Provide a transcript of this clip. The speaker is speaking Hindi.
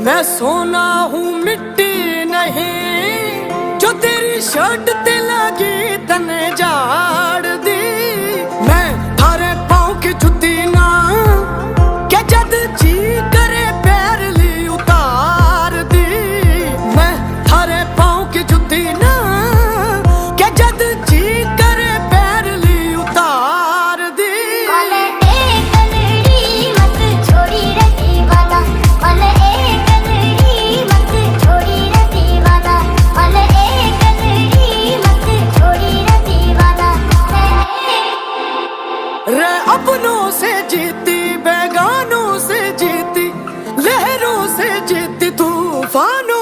मैं सोना हूँ मिट्टी नहीं, जो तेरी शर्ट ते लगी तने झाड़ दी। मैं थारे पाँव की जुती ना, क्या जद जी करे पैर ली उतार दी। मैं थारे पाँव की जुती ना, क्या जद जी करे पैर ली उतार दी। रे अपनों से जीती, बेगानों से जीती, लहरों से जीती, तूफानों